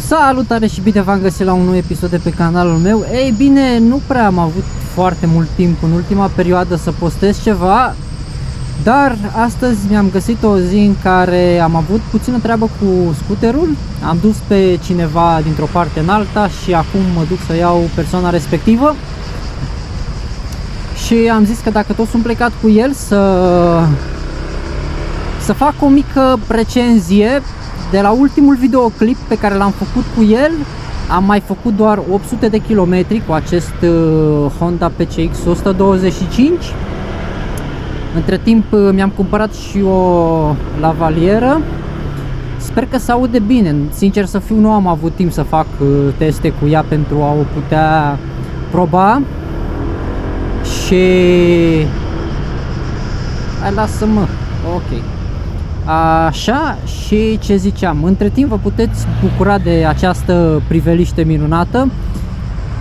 Salutare și bine v-am găsit la un nou episod de pe canalul meu. Ei bine, nu prea am avut foarte mult timp în ultima perioadă să postez ceva, dar astăzi mi-am găsit o zi în care am avut puțină treabă cu scuterul. Am dus pe cineva dintr-o parte în alta și acum mă duc să iau persoana respectivă. Și am zis că dacă tot sunt plecat cu el să fac o mică recenzie de la ultimul videoclip pe care l-am făcut cu el. Am mai făcut doar 800 de kilometri cu acest Honda PCX 125. Între timp mi-am cumpărat și o lavalieră. Sper că se aude bine. Sincer să fiu, nu am avut timp să fac teste cu ea pentru a o putea proba. Și... hai, lasă-mă. Ok. Așa, și ce ziceam, între timp vă puteți bucura de această priveliște minunată.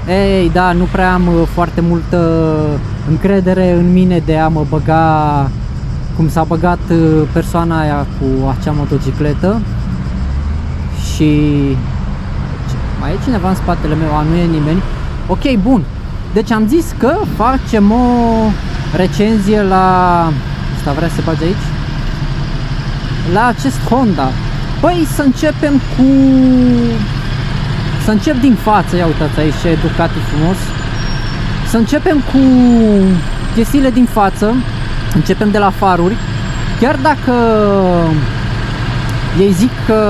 Ei, da, nu prea am foarte multă încredere în mine de a mă băga cum s-a băgat persoana aia cu acea motocicletă. Și mai e cineva în spatele meu? Nu e nimeni. Ok, bun. Deci am zis că facem o recenzie la... asta vrea să bage aici? La acest Honda. Păi să începem cu... să încep din față. Ia uitați aici ce Ducati frumos. Să începem cu chestiile din față. Începem de la faruri. Chiar dacă ei zic că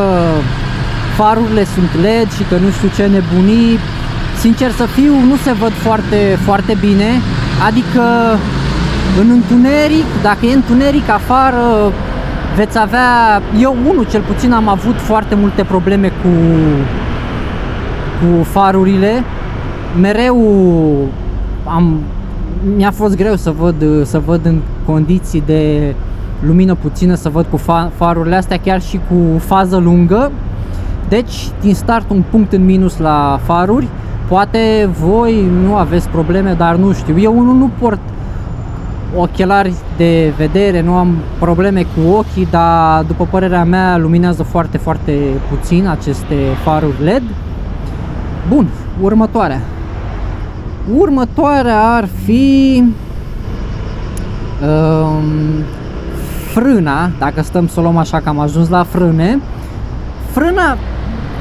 farurile sunt LED și că nu știu ce nebunii, sincer să fiu, nu se văd foarte bine. Adică în întuneric, dacă e întuneric afară, veți avea, eu cel puțin am avut foarte multe probleme cu farurile. Mereu mi-a fost greu să văd în condiții de lumină puțină, să văd cu farurile astea, chiar și cu fază lungă. Deci, din start, un punct în minus la faruri. Poate voi nu aveți probleme, dar nu știu. Eu nu port ochelari de vedere, nu am probleme cu ochii, dar după părerea mea luminează foarte puțin aceste faruri LED. Bun, următoarea ar fi frâna. Dacă stăm să o luăm așa, că am ajuns la frâne. Frâna,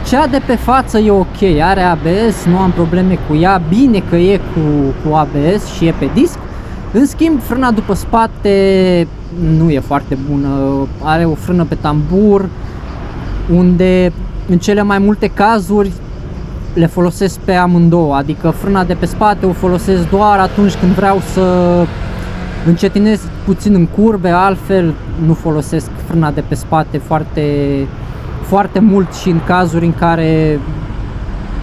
cea de pe față e ok, are ABS, nu am probleme cu ea, bine că e cu ABS și e pe disc. În schimb, frâna după spate nu e foarte bună, are o frână pe tambur, unde în cele mai multe cazuri le folosesc pe amândouă, adică frâna de pe spate o folosesc doar atunci când vreau să încetinez puțin în curbe, altfel nu folosesc frâna de pe spate foarte mult și în cazuri în care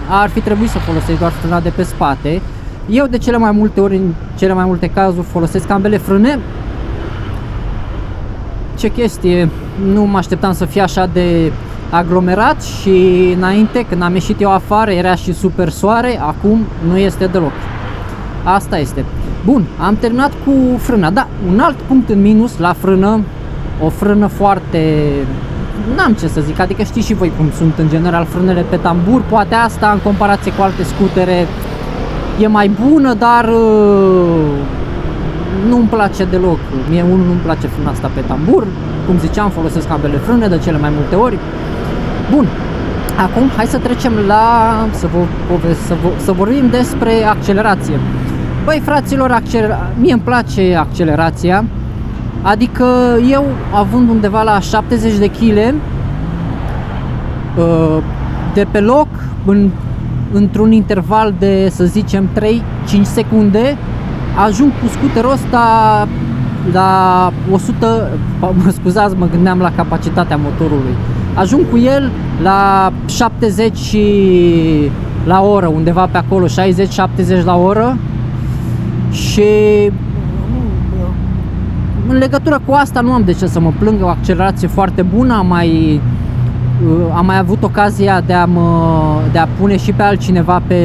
ar fi trebuit să folosesc doar frâna de pe spate. Eu de cele mai multe ori, în cele mai multe cazuri, folosesc ambele frâne. Ce chestie, nu mă așteptam să fie așa de aglomerat și înainte, când am ieșit eu afară, era și super soare, acum nu este deloc. Asta este. Bun, am terminat cu frâna. Da, un alt punct în minus la frână, o frână foarte... n-am ce să zic, adică știți și voi cum sunt în general frânele pe tambur, poate asta în comparație cu alte scutere e mai bună, dar nu-mi place deloc. Mie nu-mi place frâna asta pe tambur. Cum ziceam, folosesc ambele frâne de cele mai multe ori. Bun, acum hai să trecem la să vorbim despre accelerație. Băi fraților, mie îmi place accelerația. Adică eu, având undeva la 70 de kg de pe loc, într-un interval de, să zicem, 3-5 secunde, ajung cu scuterul ăsta la 100, scuzați, mă gândeam la capacitatea motorului, ajung cu el la 70 la oră, undeva pe acolo, 60-70 la oră. Și în legătură cu asta nu am de ce să mă plâng, o accelerație foarte bună. Am mai avut ocazia de a pune și pe altcineva pe...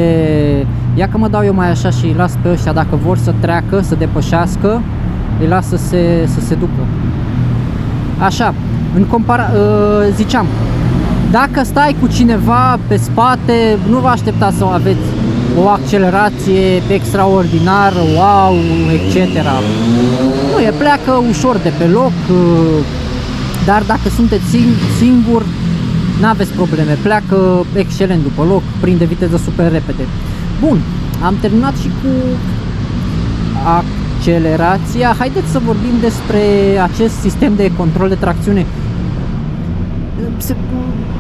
ia că mă dau eu mai așa și îi las pe ăștia, dacă vor să treacă, să depășească, îi las să se ducă. Așa, ziceam, Dacă stai cu cineva pe spate, nu vă așteptați să aveți o accelerație extraordinară, wow, etc. Nu, pleacă ușor de pe loc, dar dacă sunteți singuri, n-aveți probleme, pleacă excelent după loc, prinde viteză super repede. Bun, am terminat și cu accelerația. Haideți să vorbim despre acest sistem de control de tracțiune.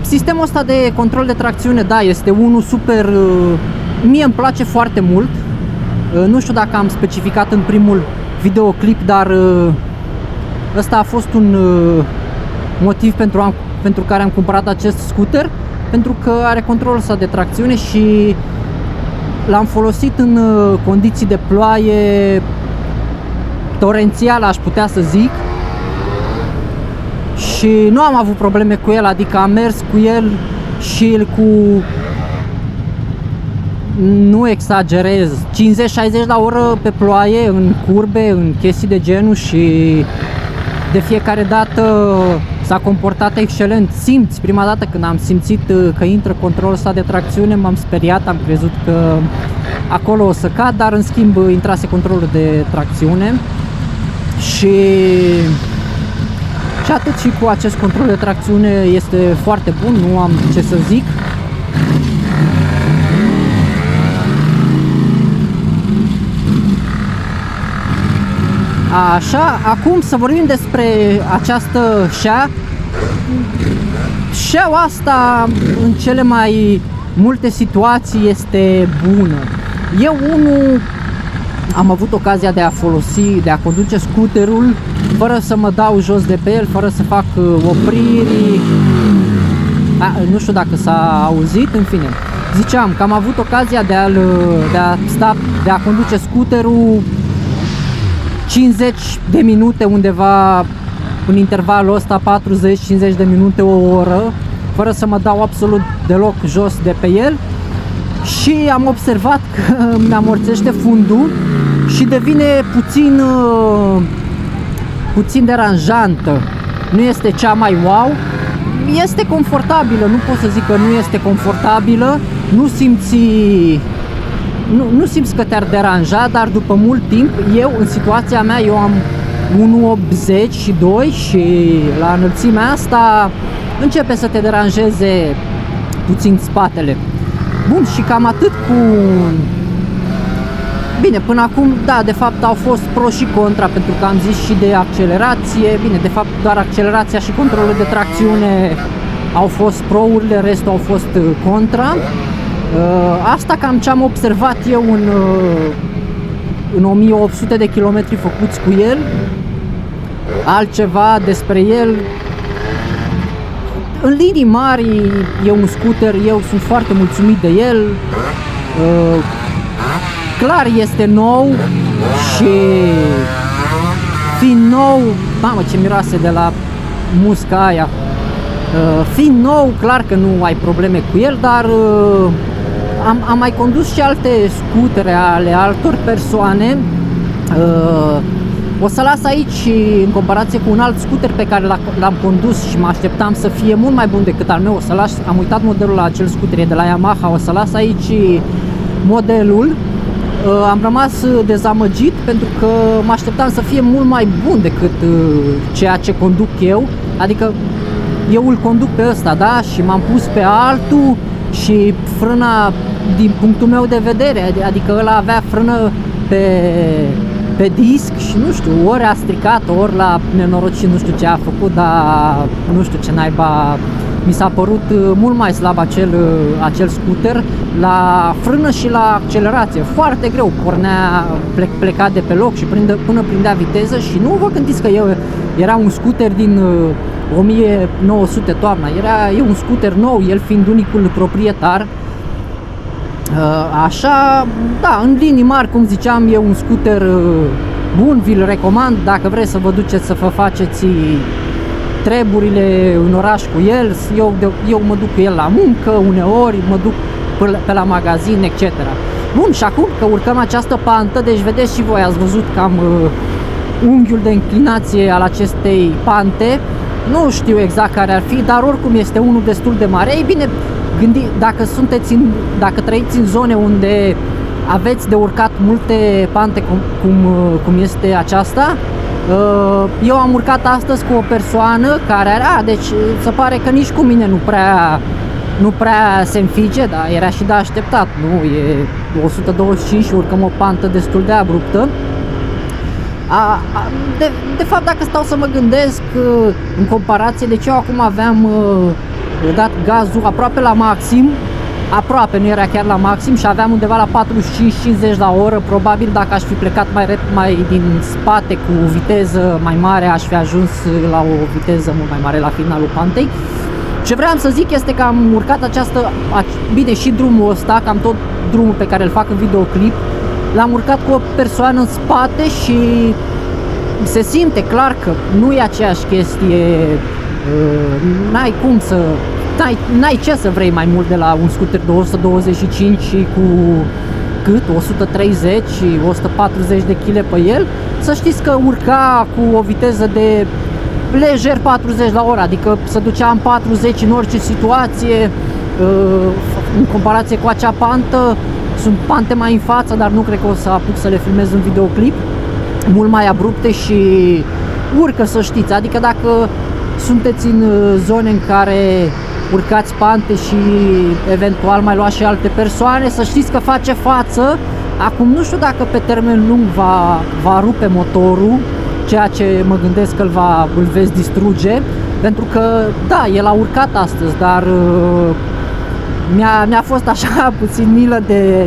Sistemul ăsta de control de tracțiune, da, este unul super, mie îmi place foarte mult. Nu știu dacă am specificat în primul videoclip, dar ăsta a fost un motiv pentru care am cumpărat acest scooter, pentru că are controlul ăsta de tracțiune și l-am folosit în condiții de ploaie torențială, aș putea să zic, și nu am avut probleme cu el, adică am mers cu el și cu, nu exagerez, 50-60 la oră pe ploaie, în curbe, în chestii de genul, și de fiecare dată s-a comportat excelent. Simți, prima dată când am simțit că intră controlul ăsta de tracțiune, m-am speriat, am crezut că acolo o să cad, dar în schimb intrase controlul de tracțiune și atât. Și cu acest control de tracțiune este foarte bun, nu am ce să zic. Așa, acum să vorbim despre această șa. Șaua asta în cele mai multe situații este bună. Eu unul am avut ocazia de a folosi, de a conduce scooterul fără să mă dau jos de pe el, fără să fac opriri. Nu știu dacă s-a auzit, în fine. Ziceam că am avut ocazia de a conduce scooterul 50 de minute, undeva în intervalul ăsta, 40-50 de minute, o oră, fără să mă dau absolut deloc jos de pe el, și am observat că mi-amorțește fundul și devine puțin deranjantă. Nu este cea mai wow, este confortabilă, nu pot să zic că nu este confortabilă, nu simți că te-ar deranja, dar după mult timp, în situația mea, eu am 1,82 și la înălțimea asta începe să te deranjeze puțin spatele. Bun, și cam atât cu... Bine, până acum, da, de fapt au fost pro și contra, pentru că am zis și de accelerație. Bine, de fapt doar accelerația și controlul de tracțiune au fost pro-urile, restul au fost contra. Asta cam ce am observat eu în 1800 de kilometri făcuți cu el. Altceva despre el, în linii mari, e un scooter, eu sunt foarte mulțumit de el. Clar este nou și fiind nou, mamă ce miroase de la musca aia. Fiind nou, clar că nu ai probleme cu el, dar am mai condus și alte scutere ale altor persoane. O să las aici, în comparație cu un alt scooter pe care l-am condus și mă așteptam să fie mult mai bun decât al meu, o să las, am uitat modelul la acel scooter, e de la Yamaha, o să las aici modelul. Am rămas dezamăgit pentru că mă așteptam să fie mult mai bun decât ceea ce conduc eu, adică eu îl conduc pe ăsta, da, și m-am pus pe altul și frâna, din punctul meu de vedere, adică ăla avea frână pe disc și nu știu, ori a stricat, ori l-a nenorocit, nu știu ce a făcut, dar nu știu ce naiba, mi s-a părut mult mai slab acel scooter la frână și la accelerație, foarte greu, pornea, pleca de pe loc și până prindea viteză. Și nu vă gândiți că era un scooter din 1900 toamna, e un scooter nou, el fiind unicul proprietar. Așa, da, în linii mari, cum ziceam, e un scooter bun, vi-l recomand dacă vreți să vă duceți să vă faceți treburile în oraș cu el. Eu mă duc cu el la muncă, uneori mă duc pe la magazin, etc. Bun, și acum că urcăm această pantă, deci vedeți și voi, ați văzut cam unghiul de înclinație al acestei pante. Nu știu exact care ar fi, dar oricum este unul destul de mare. Ei bine, dacă trăiți în zone unde aveți de urcat multe pante cum este aceasta, eu am urcat astăzi cu o persoană care deci se pare că nici cu mine nu prea se înfige, dar era și de așteptat, nu? E 125 și urcăm o pantă destul de abruptă. De fapt, dacă stau să mă gândesc, în comparație, deci eu acum aveam dat gazul aproape la maxim, aproape, nu era chiar la maxim, și aveam undeva la 45-50 la oră. Probabil dacă aș fi plecat mai din spate cu viteză mai mare, aș fi ajuns la o viteză mult mai mare la finalul pantei. Ce vreau să zic este că am urcat bine, și drumul ăsta, cam tot drumul pe care îl fac în videoclip, l-am urcat cu o persoană în spate și se simte clar că nu e aceeași chestie. N-ai ce să vrei mai mult de la un scooter de 125 și cu 130 și 140 de kg pe el. Să știți că urca cu o viteză de lejer 40 la oră, adică se ducea în 40 în orice situație. În comparație cu acea pantă, sunt pante mai în față, dar nu cred că o să apuc să le filmez în videoclip, mult mai abrupte și urcă, să știți. Adică dacă sunteți în zone în care urcați pante și eventual mai luați și alte persoane, să știți că face față. Acum nu știu dacă pe termen lung va rupe motorul, ceea ce mă gândesc că îl veți distruge, pentru că da, el a urcat astăzi, dar mi-a fost așa puțin milă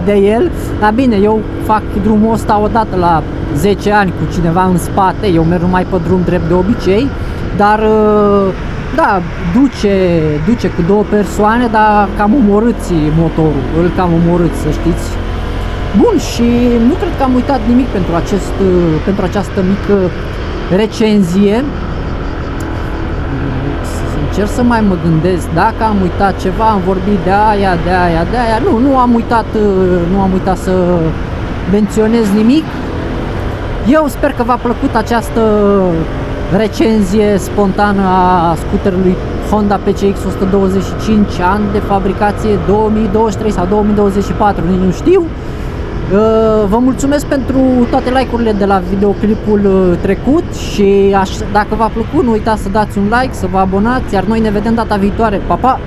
de el. Dar bine, eu fac drumul ăsta odată la 10 ani cu cineva în spate, eu merg numai pe drum drept de obicei, dar da, duce cu două persoane, dar cam omorâți motorul, îl cam omorâți, să știți. Bun, și nu cred că am uitat nimic pentru această mică recenzie. Încerc să mai mă gândesc dacă am uitat ceva, am vorbit de aia. Nu am uitat să menționez nimic. Eu sper că v-a plăcut această recenzie spontană a scooterului Honda PCX 125, an de fabricație 2023 sau 2024, nici nu știu. Vă mulțumesc pentru toate like-urile de la videoclipul trecut și dacă v-a plăcut, nu uitați să dați un like, să vă abonați, iar noi ne vedem data viitoare. Pa, pa!